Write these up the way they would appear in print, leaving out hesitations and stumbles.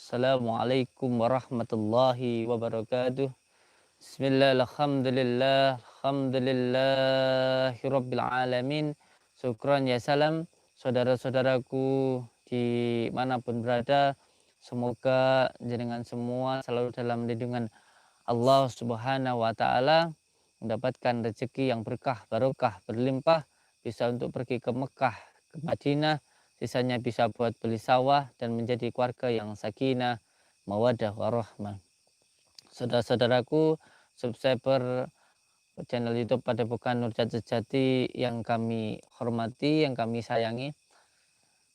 Assalamualaikum warahmatullahi wabarakatuh. Bismillah, alhamdulillah, alhamdulillahi rabbil alamin. Syukran ya salam, saudara-saudaraku dimanapun berada. Semoga jenengan semua selalu dalam lindungan Allah Subhanahu wa Ta'ala, mendapatkan rezeki yang berkah, barokah, berlimpah, bisa untuk pergi ke Mekah, ke Madinah, sisanya bisa buat beli sawah dan menjadi keluarga yang sakinah, mawadah, warahmah. Saudara-saudaraku, subscriber channel YouTube Padepokan Nurjat Sejati yang kami hormati, yang kami sayangi.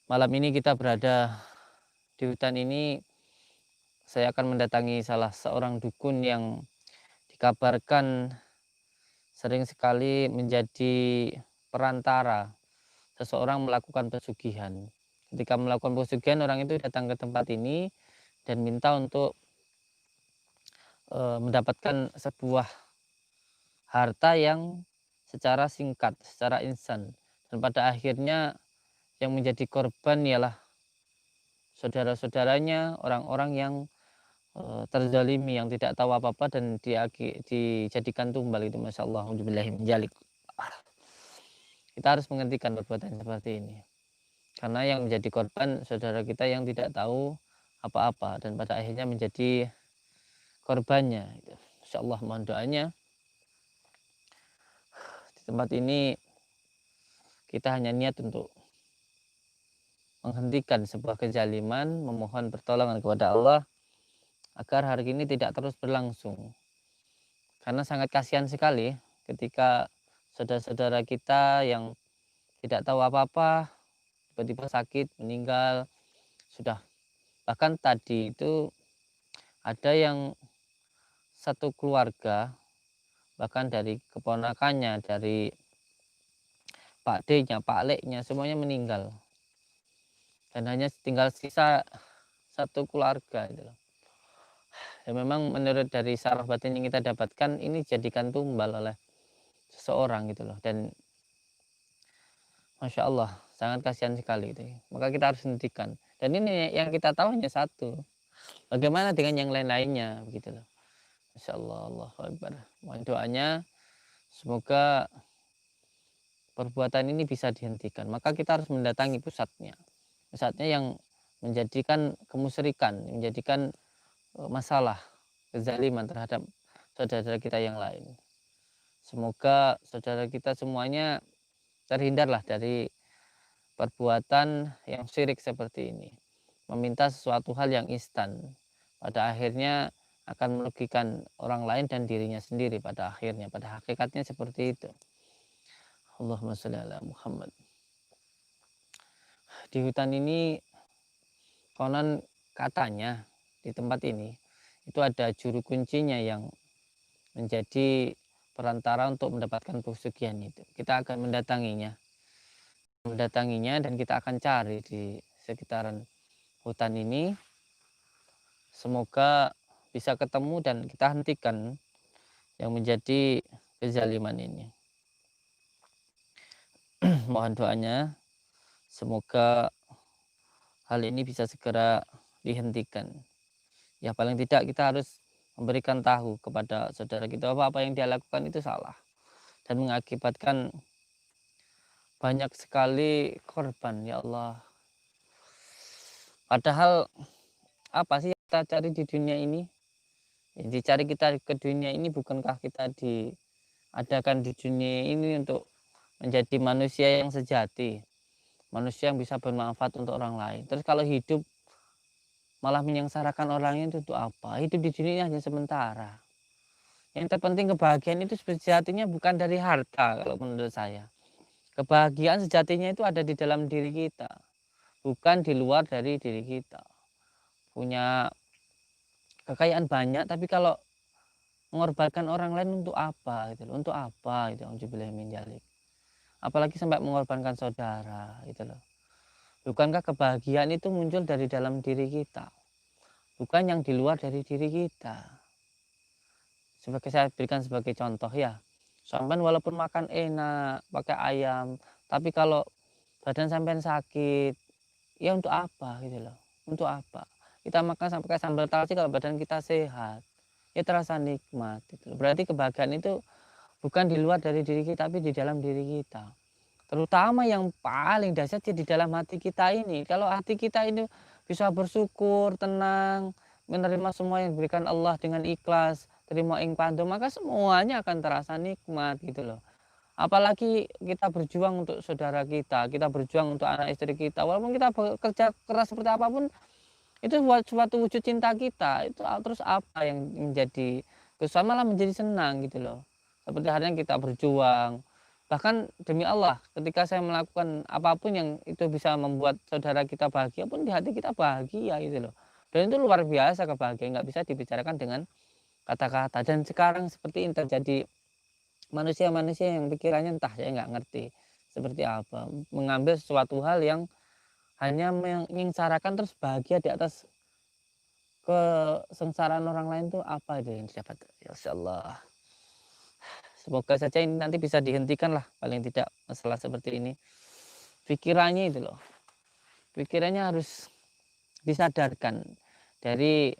Malam ini kita berada di hutan ini. Saya akan mendatangi salah seorang dukun yang dikabarkan sering sekali menjadi perantara seseorang melakukan pesugihan. Ketika melakukan pesugihan, orang itu datang ke tempat ini dan minta untuk mendapatkan sebuah harta yang secara singkat, secara instan. Dan pada akhirnya yang menjadi korban ialah saudara-saudaranya, orang-orang yang terzalimi, yang tidak tahu apa-apa dan dijadikan tumbal itu. Masya Allah, kita harus menghentikan perbuatan seperti ini. Karena yang menjadi korban saudara kita yang tidak tahu apa-apa dan pada akhirnya menjadi korbannya. Insya Allah mohon doanya. Di tempat ini kita hanya niat untuk menghentikan sebuah kezaliman, memohon pertolongan kepada Allah agar hari ini tidak terus berlangsung. Karena sangat kasihan sekali ketika saudara-saudara kita yang tidak tahu apa-apa tiba-tiba sakit, meninggal. Sudah, bahkan tadi itu ada yang satu keluarga, bahkan dari keponakannya, dari Pak D-nya, Pak Leknya, semuanya meninggal. Dan hanya tinggal sisa satu keluarga gitu loh. Ya memang menurut dari saraf batin yang kita dapatkan, ini jadikan tumbal oleh seseorang gitu loh. Dan Masya Allah, sangat kasihan sekali gitu ya. Maka kita harus hentikan. Dan ini yang kita tahu hanya satu. Bagaimana dengan yang lain-lainnya begitu loh. Masya Allah, Allahu Akbar. Mohon doanya semoga perbuatan ini bisa dihentikan. Maka kita harus mendatangi pusatnya. Pusatnya yang menjadikan kemusyrikan, menjadikan masalah kezaliman terhadap saudara kita yang lain. Semoga saudara kita semuanya terhindarlah dari perbuatan yang syirik seperti ini. Meminta sesuatu hal yang instan. Pada akhirnya akan merugikan orang lain dan dirinya sendiri pada akhirnya. Pada hakikatnya seperti itu. Allahumma sholli ala Muhammad. Di hutan ini konon katanya di tempat ini itu ada juru kuncinya yang menjadi perantara untuk mendapatkan pesugihan itu. Kita akan mendatanginya dan kita akan cari di sekitaran hutan ini. Semoga bisa ketemu dan kita hentikan yang menjadi kezaliman ini. Mohon doanya semoga hal ini bisa segera dihentikan. Ya paling tidak kita harus memberikan tahu kepada saudara kita bahwa apa yang dia lakukan itu salah dan mengakibatkan banyak sekali korban. Ya Allah, padahal apa sih yang kita cari di dunia ini? Yang dicari kita ke dunia ini bukankah kita diadakan di dunia ini untuk menjadi manusia yang sejati, manusia yang bisa bermanfaat untuk orang lain. Terus kalau hidup malah menyengsarakan orang lain itu untuk apa? Hidup di dunia hanya sementara. Yang terpenting kebahagiaan itu sejatinya bukan dari harta kalau menurut saya. Kebahagiaan sejatinya itu ada di dalam diri kita, bukan di luar dari diri kita. Punya kekayaan banyak, tapi kalau mengorbankan orang lain untuk apa gitu loh, untuk apa gitu. Apalagi sampai mengorbankan saudara gitu loh. Bukankah kebahagiaan itu muncul dari dalam diri kita, bukan yang di luar dari diri kita. Sebagai saya berikan sebagai contoh ya, sampean walaupun makan enak pakai ayam, tapi kalau badan sampean sakit, ya untuk apa gitu loh, untuk apa? kita makan sampai kayak sambal terasi kalau badan kita sehat, ya terasa nikmat gitu. Berarti kebahagiaan itu bukan di luar dari diri kita, tapi di dalam diri kita. Terutama yang paling dahsyat di dalam hati kita ini. Kalau hati kita ini bisa bersyukur, tenang, menerima semua yang diberikan Allah dengan ikhlas, terima ing pando, maka semuanya akan terasa nikmat gitu loh. Apalagi kita berjuang untuk saudara kita berjuang untuk anak istri kita, walaupun kita bekerja keras seperti apapun, itu suatu wujud cinta kita, itu terus apa yang menjadi kesan, malah menjadi senang gitu loh. Seperti halnya kita berjuang, bahkan demi Allah ketika saya melakukan apapun yang itu bisa membuat saudara kita bahagia pun di hati kita bahagia gitu loh. Dan itu luar biasa kebahagiaan, nggak bisa dibicarakan dengan kata-kata. Dan sekarang seperti ini terjadi manusia-manusia yang pikirannya entah saya nggak ngerti seperti apa, mengambil sesuatu hal yang hanya menyengsarakan terus bahagia di atas kesengsaraan orang lain tuh apa itu yang didapat. Ya Allah, semoga saja ini nanti bisa dihentikan lah, paling tidak masalah seperti ini. Pikirannya itu loh, pikirannya harus disadarkan dari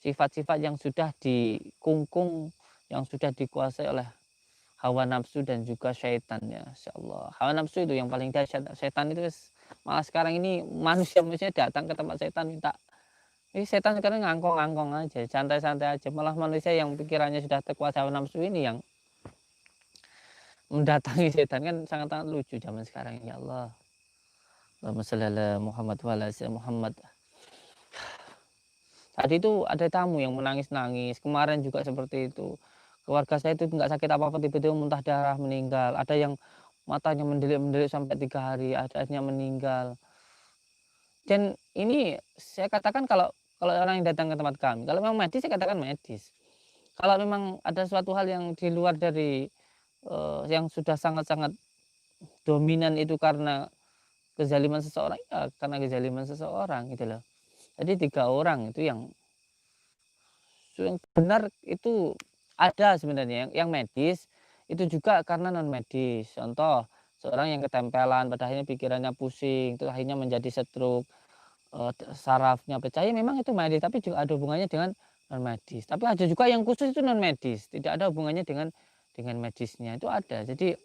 sifat-sifat yang sudah dikungkung, yang sudah dikuasai oleh hawa nafsu dan juga syaitan ya. Insya Allah, hawa nafsu itu yang paling dahsyat. Syaitan itu malah sekarang ini manusia datang ke tempat syaitan minta. Ini setan sekarang ngangkong-ngangkong aja, santai-santai aja. Malah manusia yang pikirannya sudah terkuasai hawa nafsu ini yang mendatangi setan, kan sangat-sangat lucu zaman sekarang. Ya Allah, Allahumma sholli ala Muhammad wa ala ali Muhammad. Tadi itu ada tamu yang menangis-nangis, kemarin juga seperti itu. Keluarga saya itu nggak sakit apa-apa, tiba-tiba muntah darah meninggal. Ada yang matanya mendelik-mendelik sampai 3 hari, adanya meninggal. Dan ini saya katakan, kalau orang yang datang ke tempat kami, kalau memang medis saya katakan medis. Kalau memang ada suatu hal yang di luar dari yang sudah sangat-sangat dominan itu karena kezaliman seseorang, ya karena kezaliman seseorang gitu loh. Jadi 3 orang itu yang benar itu ada sebenarnya, yang medis itu juga karena non medis. Contoh, seorang yang ketempelan pada akhirnya pikirannya pusing, terus akhirnya menjadi stroke, sarafnya pecah, ya memang itu medis, tapi juga ada hubungannya dengan non medis. Tapi ada juga yang khusus itu non medis, tidak ada hubungannya dengan medisnya, itu ada. Jadi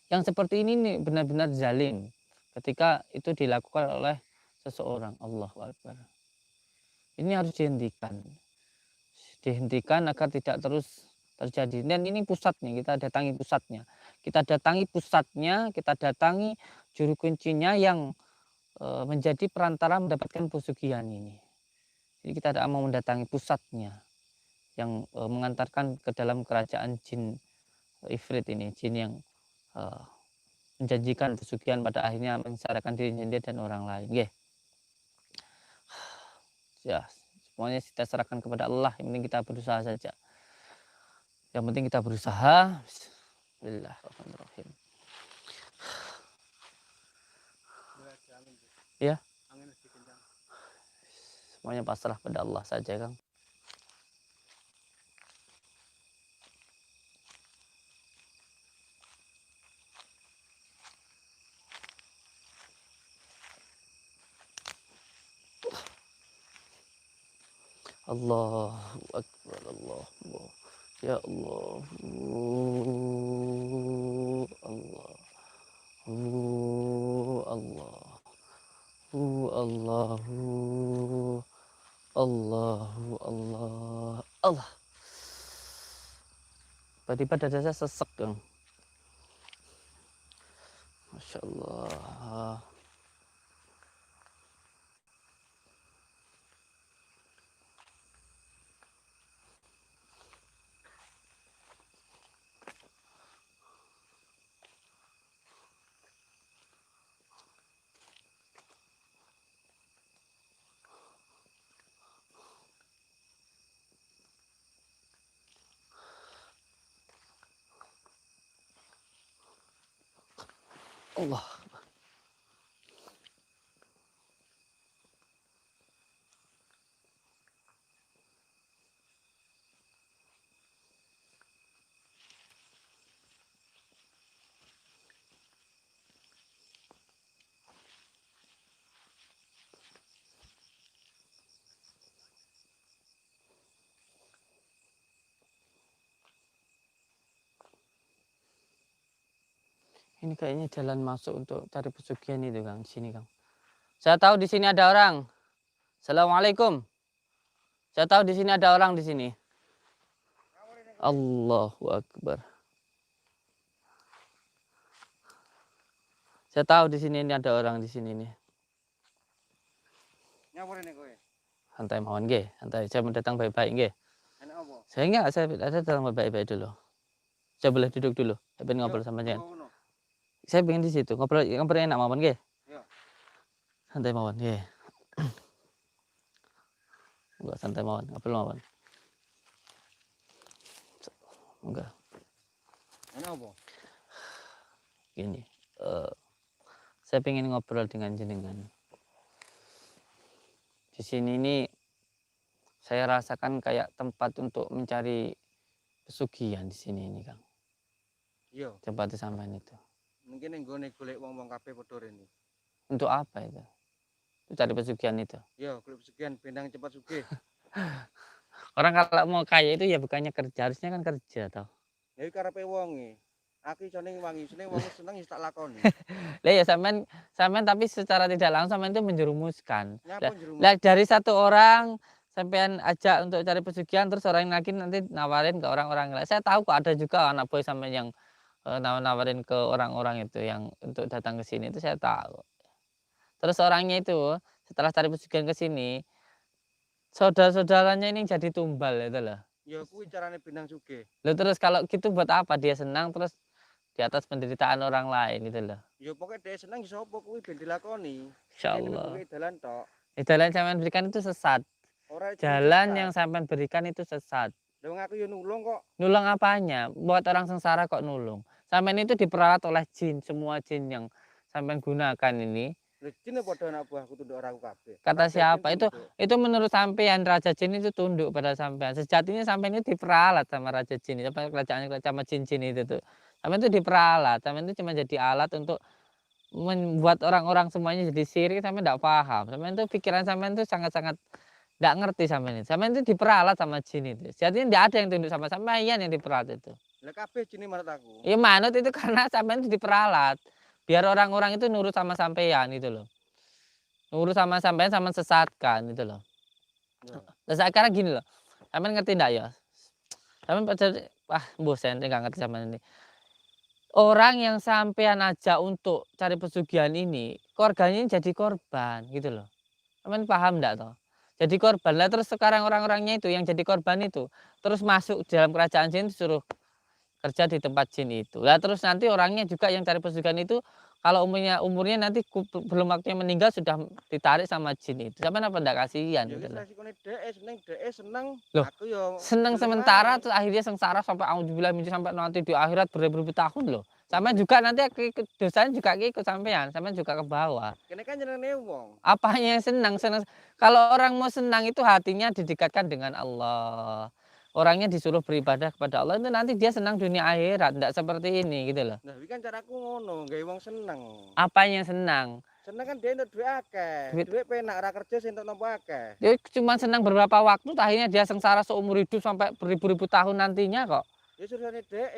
yang seperti ini nih benar-benar zalim ketika itu dilakukan oleh seseorang. Allahu Akbar. Ini harus dihentikan agar tidak terus terjadi. Dan ini pusatnya, kita datangi pusatnya. Kita datangi juru kuncinya yang menjadi perantara mendapatkan pesugihan ini. Jadi kita tidak mau mendatangi pusatnya yang mengantarkan ke dalam kerajaan jin ifrit ini, jin yang menjanjikan pesugihan pada akhirnya menyengsarakan diri sendiri dan orang lain. Nggih. Ya, semuanya kita serahkan kepada Allah, yang penting kita berusaha saja. Yang penting kita berusaha. Bismillahirrahmanirrahim. Ya, semuanya pasrah pada Allah saja, Kang. Allahu Akbar, Allah. Ya Allah. Allah. Allah. Allahu Allahu Allah Allah. Tiba-tiba dada saya sesek, Kang. Masya Allah. Allah. Ini kayaknya jalan masuk untuk cari pesugihan itu, Kang. Di sini, Kang. Saya tahu di sini ada orang. Assalamualaikum. Saya tahu di sini ada orang di sini. Allahu Akbar. Saya tahu di sini ini ada orang di sini nih. Nyawur ini kowe. Santai mawon nggih, santai. Saya mau datang baik-baik nggih. Enak apa? Saya datang baik-baik dulu. Saya boleh duduk dulu. Saya pengen ngobrol sama jenengan. Saya pengen di situ ngobrol enak mawon nggih. Iya. Santai mawon nggih. Enggak santai mawon, ngobrol mawon. Enggak. Enak apa? Gini, saya pengen ngobrol dengan jenengan. Di sini ini saya rasakan kayak tempat untuk mencari pesugihan di sini ini, Kang. Iya. Tempat sampean itu. Mungkin yang gue golek wong-wong kabeh padha rene. Untuk apa itu? Untuk cari pesugihan itu. Iya, golek pesugihan bendang cepat sugih. Orang kalau mau kaya itu ya bukannya kerja, harusnya kan kerja toh. Ya iki karepe wonge. Aku iso ning wangi, sene wong seneng wis tak lakoni. Lah ya sampean tapi secara tidak langsung sampean itu menjerumuskan. Nyapa jerumus? Lah dari satu orang sampean ajak untuk cari pesugihan terus orang lagi nanti nawarin ke orang-orang lain. Saya tahu kok ada juga anak boy sampean yang nawarin ke orang-orang itu yang untuk datang ke sini itu saya tahu. Terus orangnya itu setelah cari pesugihan ke sini, saudara-saudaranya ini jadi tumbal itu loh. Ya kuwi carane bendang sugih. Loh terus kalau gitu buat apa dia senang terus di atas penderitaan orang lain gitu loh. Ya pokoke dhek seneng iso apa kuwi ben dilakoni. Insyaallah. Kuwi dalan tok. Jalan yang sampean berikan itu sesat. Ora Jalan yang sampean berikan itu sesat. Lah aku ya nulung kok. Nulung apanya? Buat orang sengsara kok nulung. Sampean itu diperalat oleh jin, semua jin yang sampean gunakan ini. Lha jin padha anak buahku tunduk ora aku kabeh. Kata Kabeh siapa? jin tunduk. Itu menurut sampean raja jin itu tunduk pada sampean. Sejatinya sampean itu diperalat sama raja jin, apa kerajaan sama jin-jin itu tuh. Sampean itu diperalat, sampean itu cuma jadi alat untuk membuat orang-orang semuanya jadi sirik, sampean enggak paham. Sampean itu pikiran sampean itu sangat-sangat enggak ngerti sampean itu. Sampean itu diperalat sama jin itu. Sejatinya enggak ada yang tunduk sama sampean yang diperalat itu. Lah kabeh jine manut aku. Ya manut itu karena sampean itu diperalat. Biar orang-orang itu nurut sama sampean gitu loh. Nurut sama sampean sama sesatkan gitu loh. Ya. Terus sekarang gini loh. Sampean ngerti enggak ya? Sampean wah bosen enggak ngerti sampean ini. Orang yang sampean ajak untuk cari pesugihan ini, keluarganya jadi korban gitu loh. Sampean paham enggak toh? Jadi korban. Lah terus sekarang orang-orangnya itu yang jadi korban itu terus masuk dalam kerajaan jin disuruh kerja di tempat jin itu. Lah terus nanti orangnya juga yang cari pesugihan itu kalau umurnya nanti belum waktunya meninggal sudah ditarik sama jin itu. Sampean apa ndak kasihan Ya gitu wis loh. resikone dhek seneng. Loh, Aku ya seneng sementara terus akhirnya sengsara sampai auzubillah sampai nanti di akhirat beribu-ribu tahun loh. Sampean juga nanti dosanya juga ikut sampean juga ke bawah. Kene kan jenenge wong. Apanya yang senang? Kalau orang mau senang itu hatinya didekatkan dengan Allah. Orangnya disuruh beribadah kepada Allah itu nanti dia senang dunia akhirat, enggak seperti ini gitu loh. Nah, iki kan caraku ngono, gawe wong seneng. Apanya yang senang? Seneng kan dia entuk duit akeh. Duit penak ora kerja sing entuk nampa akeh. Dia cuma senang beberapa waktu, akhirnya dia sengsara seumur hidup sampai beribu-ribu tahun nantinya kok. Ya surane dhek.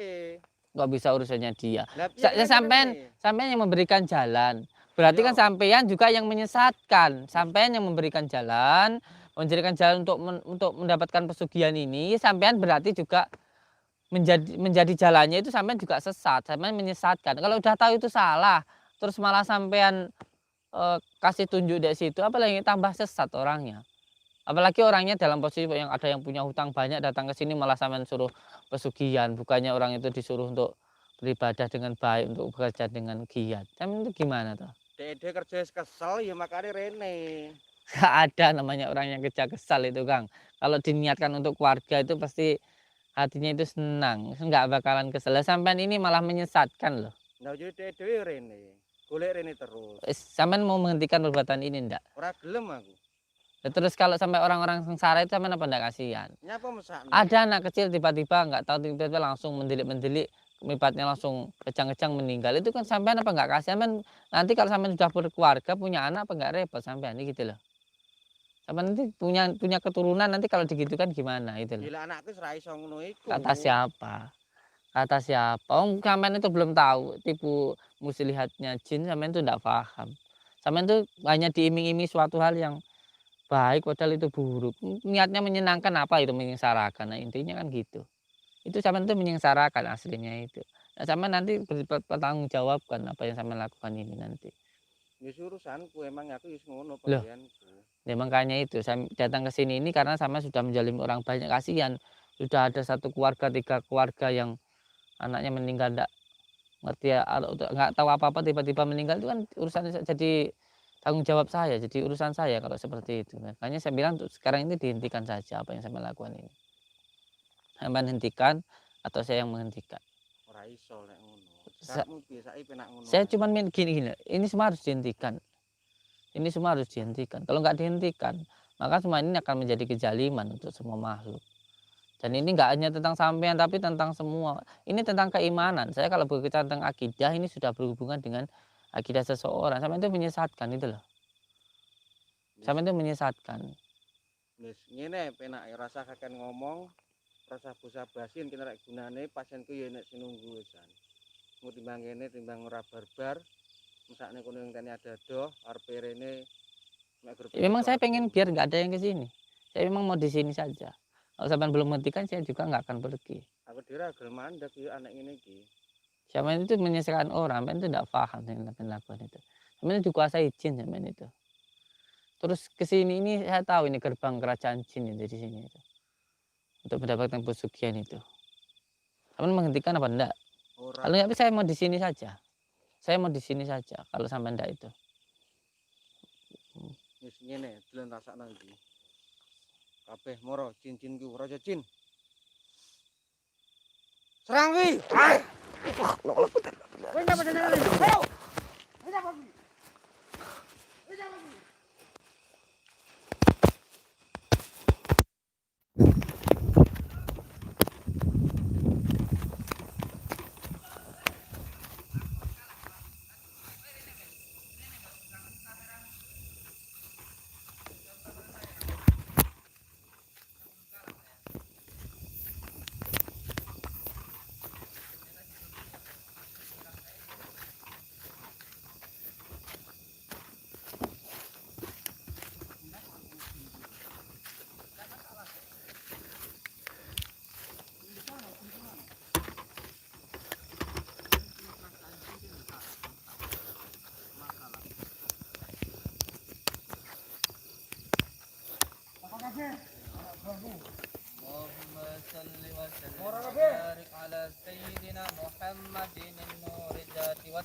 Nggak bisa urusannya dia. Ya Sampean yang memberikan jalan. Berarti kan sampean juga yang menyesatkan. Sampean yang memberikan jalan untuk mendapatkan pesugihan ini, sampean berarti juga menjadi jalannya itu sampean juga sesat, sampean menyesatkan. Kalau udah tahu itu salah, terus malah sampean kasih tunjuk dari situ, apalagi tambah sesat orangnya. Apalagi orangnya dalam posisi yang ada yang punya hutang banyak datang ke sini malah sampean suruh pesugihan, bukannya orang itu disuruh untuk beribadah dengan baik, untuk bekerja dengan giat. Sampean itu gimana toh? Dek kerja kesel ya makane rene. Gak ada namanya orang yang kerja kesal itu Kang. Kalau diniatkan untuk keluarga itu pasti hatinya itu senang, nggak bakalan kesel. Sampean ini malah menyesatkan loh. Nah jadi dek dhewe rene. Golek rene terus. Sampean mau menghentikan perbuatan ini ndak? Ora gelem aku. Terus kalau sampai orang-orang sengsara itu sampean apa ndak kasihan? Nyapa mesakno? Ada anak kecil tiba-tiba nggak tahu tiba-tiba langsung mendelik-mendelik, mipatnya langsung kejang-kejang meninggal. Itu kan sampean apa nggak kasihan? Nanti kalau sampean sudah berkeluarga punya anak apa nggak repot sampean gitu loh. Sampean nanti punya keturunan nanti kalau digitukan gimana itu loh. Gila anakku ora iso ngono iku. Kata siapa? Kata siapa? Oh, sampean itu belum tahu tipu muslihatnya jin, sampean itu ndak paham. Sampean itu hanya diiming-iming suatu hal yang baik padahal itu buruk. Niatnya menyenangkan apa itu menyengsarakan. Nah, intinya kan gitu. Itu sampean itu menyengsarakan aslinya itu. Nah, sampean nanti bertanggungjawabkan apa yang sampean lakukan ini nanti. Wis urusanku emang aku wis ngono Loh, penggaweanku. ya makanya itu saya datang ke sini ini karena sama sudah menjalin orang banyak, kasihan. Sudah ada satu keluarga, 3 keluarga yang anaknya meninggal ndak ngerti ya, nggak tahu apa-apa tiba-tiba meninggal itu kan urusan jadi tanggung jawab saya, jadi urusan saya kalau seperti itu. Makanya saya bilang untuk sekarang ini dihentikan saja apa yang saya lakukan ini. Sampean hentikan atau saya yang menghentikan. Ora iso lek ngono. Sa Karepmu piye saiki penak ngono saya ae. cuman gini, ini semua harus dihentikan. Ini semua harus dihentikan. Kalau nggak dihentikan, maka semua ini akan menjadi kezaliman untuk semua makhluk. Dan ini nggak hanya tentang sampean, tapi tentang semua. Ini tentang keimanan. Saya kalau berbicara tentang akidah, ini sudah berhubungan dengan akidah seseorang. Sampean itu menyesatkan itu loh. Wis Sampean itu menyesatkan. wis ngene penake rasa kaken ngomong, rasa basa-basi kene rek gunane pasienku ya nek sinunggu wisan. Mu timbang kene timbang ora barbar. Mesakne kono ngenteni ada-ada arepe rene mek Ya, gerpete memang tok saya aku. pengen biar nggak ada yang ke sini. Saya memang mau di sini saja. Kalau sampean belum menghentikan, saya juga nggak akan pergi. Aku dhewe ra gelem mandeg yo anek ngene iki. Sampean itu menyesatkan orang, sampean itu nggak paham yang sampean lakukan itu. Sampean itu dikuasai jin sampean itu. Terus ke sini ini saya tahu ini gerbang kerajaan jin itu di sini itu. Untuk mendapatkan pesugihan itu. Sampean menghentikan apa enggak? Ora Kalau enggak saya mau di sini saja. Saya mau di sini saja kalau sampean enggak itu. wis ngene dolen rasakno iki. Kabeh moro jin-jinku raja jin. Serang wi. Wis apa jenenge? Ayo. Wis apa wi? Wis apa wi? Allahumma salli wa sallim wa barik ala sayyidina Muhammadin an-nur jati wa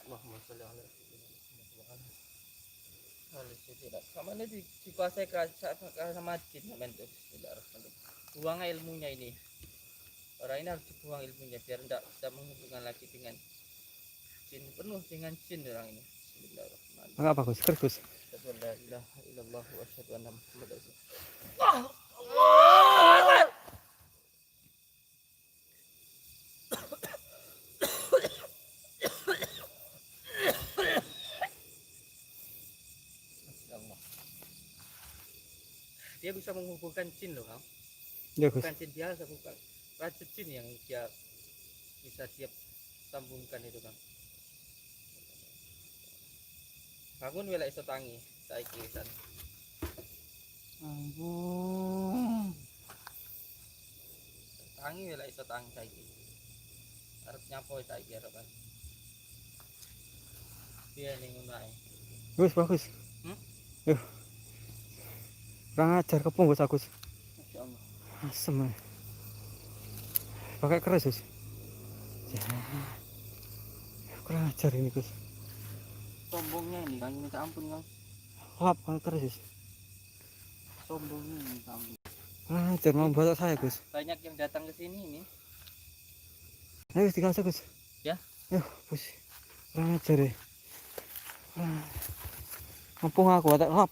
Allahumma salli ala sama ini dikuasai sama jin namanya itu. Bismillahirrahmanirrahim. Buang ilmunya ini. Orang ini harus dibuang ilmunya biar tidak bisa menghubungkan lagi dengan jin, penuh dengan jin orang ini. Bismillahirrahmanirrahim. Enggak bagus, kergus. Asyhadu an la ilaha illallah wa asyhadu anna Muhammadar Rasulullah. Dia bisa menghubungkan jin loh, Kang. Ya, Gus. Bukan jin biasa, bukan. Raja jin yang dia bisa dia sambungkan itu, Kang. Bangun wela iso tangi, saiki wisan. Ampun. Tangi wela iso tangi saiki. Arep nyapo saiki arepan. Piye ning ngono ae. Gus, bagus. Yuh. Kurang ajar kepung Gus Agus. Masyaallah. Asem. Pakai keras, Gus. Ya. Kurang ajar ini, Gus. Sombongnya ini, Kang, minta ampun, Kang. Lap, pakai keras, Gus. Sombongnya ini, minta ampun. Kurang ajar mau batok saya, Gus. Banyak yang datang ke sini ini. Ayo, Gus, dikasih, Gus. Ya. Yuh, Gus. Kurang ajar ya. Kampung aku, ada lap.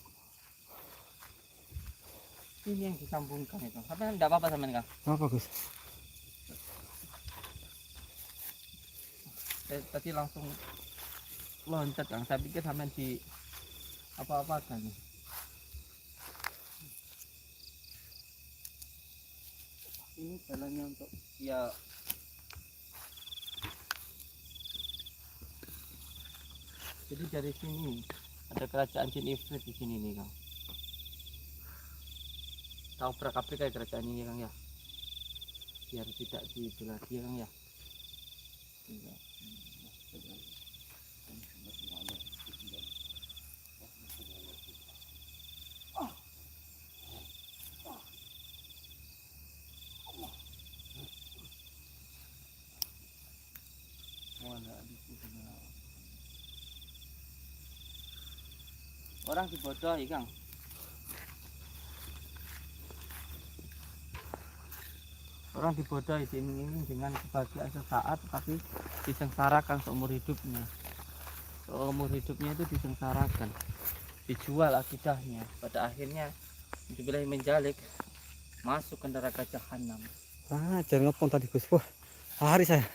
Ini yang disambungkan itu. Sampai enggak apa-apa sampean, Kang. Apa Gus? Saya tadi langsung loncat, Kang. Saya pikir sampean di apa-apakan. Ini jalannya untuk ya. Jadi dari sini ada kerajaan Jin Ifrit di sini nih, Kang. Tahu prakapri kayak kerajaan ini, Kang ya. Biar tidak dibelah dia, Kang ya. Iya. Orang dibodohi, Kang. Orang dibodohi diiming-iming dengan kebahagiaan sesaat, tapi disengsarakan seumur hidupnya. Seumur hidupnya itu disengsarakan, dijual akidahnya. Pada akhirnya dibilang menjalik, masuk ke neraka jahanam. Jangan ngepon tadi Gus. Wah, lari saya.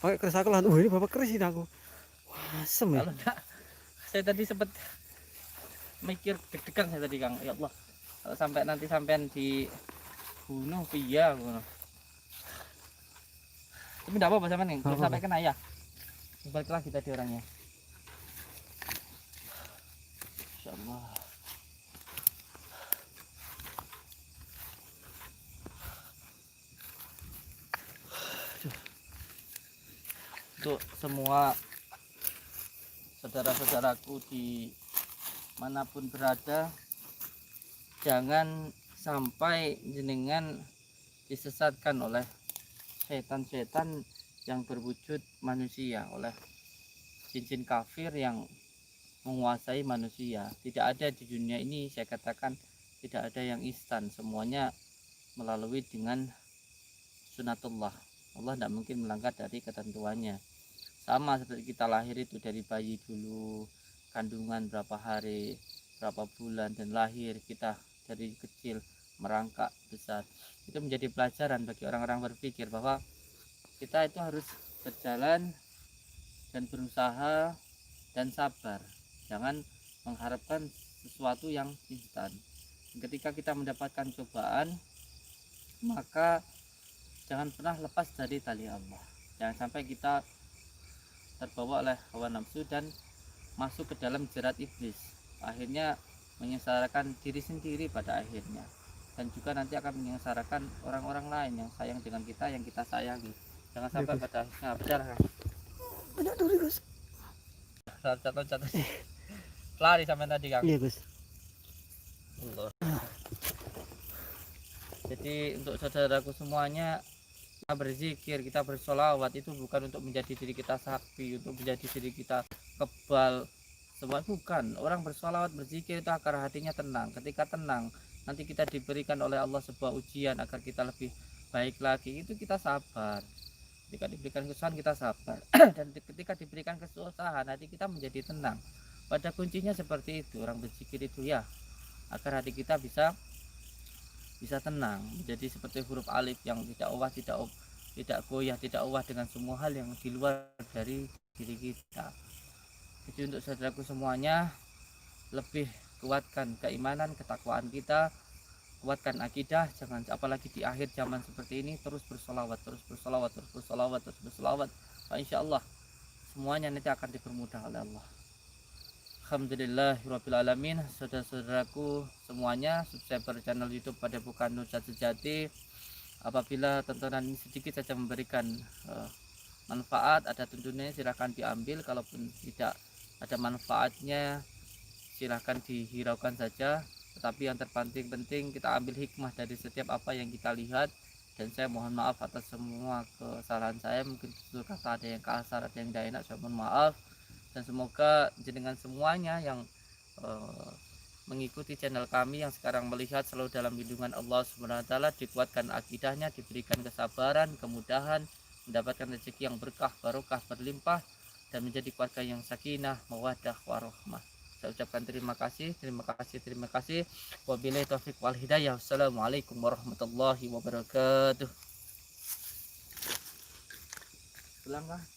Pakai keris aku langsung. Ini bapak keris ini aku. Wah, asem ya. Kalau enggak, saya tadi sempat mikir deg-degan saya tadi, Kang. Ya Allah, kalau sampai nanti sampean dibunuh piye ngono. Tapi enggak apa-apa sampean, Kang. Belum sampai kena ya. Balik lagi tadi orangnya. Insyaallah. Untuk semua saudara-saudaraku di manapun berada, jangan sampai jenengan disesatkan oleh setan-setan yang berwujud manusia, oleh jin-jin kafir yang menguasai manusia. Tidak ada di dunia ini, saya katakan tidak ada yang instan, semuanya melalui dengan sunatullah. Allah tidak mungkin melanggar dari ketentuannya. Sama seperti kita lahir itu dari bayi dulu, kandungan berapa hari, berapa bulan, dan lahir kita dari kecil merangkak besar. Itu menjadi pelajaran bagi orang-orang berpikir bahwa kita itu harus berjalan dan berusaha dan sabar. Jangan mengharapkan sesuatu yang instan. Ketika kita mendapatkan cobaan, maka jangan pernah lepas dari tali Allah. Jangan sampai kita terbawa oleh hawa nafsu dan masuk ke dalam jerat iblis, akhirnya menyengsarakan diri sendiri pada akhirnya, dan juga nanti akan menyengsarakan orang-orang lain yang sayang dengan kita, yang kita sayangi. Jangan sampai pada akhirnya berjalan. Banyak duri Gus. Loncat tadi lari sampai tadi, Kang. Iya Gus. Allah. Jadi untuk saudaraku semuanya, kita berzikir, kita bersolawat itu bukan untuk menjadi diri kita sakti, untuk menjadi diri kita kebal, semua bukan. Orang bersolawat, berzikir itu agar hatinya tenang. Ketika tenang, nanti kita diberikan oleh Allah sebuah ujian agar kita lebih baik lagi, itu kita sabar. Ketika diberikan kesusahan kita sabar dan ketika diberikan kesusahan hati kita menjadi tenang. Pada kuncinya seperti itu, orang berzikir itu ya agar hati kita bisa tenang, menjadi seperti huruf alif yang tidak goyah, tidak ubah dengan semua hal yang di luar dari diri kita. Jadi untuk saudaraku semuanya, lebih kuatkan keimanan, ketakwaan kita, kuatkan akidah, jangan apalagi di akhir zaman seperti ini, terus bersolawat. Insya Allah semuanya nanti akan dipermudah oleh Allah. Alhamdulillahirrabbilalamin. Saudara-saudaraku semuanya, subscriber channel YouTube Padepokan Nursyad Sejati, apabila tontonan ini sedikit saja memberikan manfaat, ada tuntunannya silahkan diambil. Kalaupun tidak ada manfaatnya, silahkan dihiraukan saja. Tetapi yang terpenting kita ambil hikmah dari setiap apa yang kita lihat. Dan saya mohon maaf atas semua kesalahan saya, mungkin tutur kata ada yang kasar, ada yang tidak enak, saya mohon maaf. Dan semoga jenengan semuanya yang mengikuti channel kami, yang sekarang melihat, selalu dalam lindungan Allah SWT, dikuatkan akidahnya, diberikan kesabaran, kemudahan, mendapatkan rezeki yang berkah, barokah, berlimpah, dan menjadi keluarga yang sakinah, mawaddah, warahmah. Saya ucapkan terima kasih, terima kasih, terima kasih. Wabillahi taufiq wal hidayah. Wassalamualaikum warahmatullahi wabarakatuh. Pulang kah?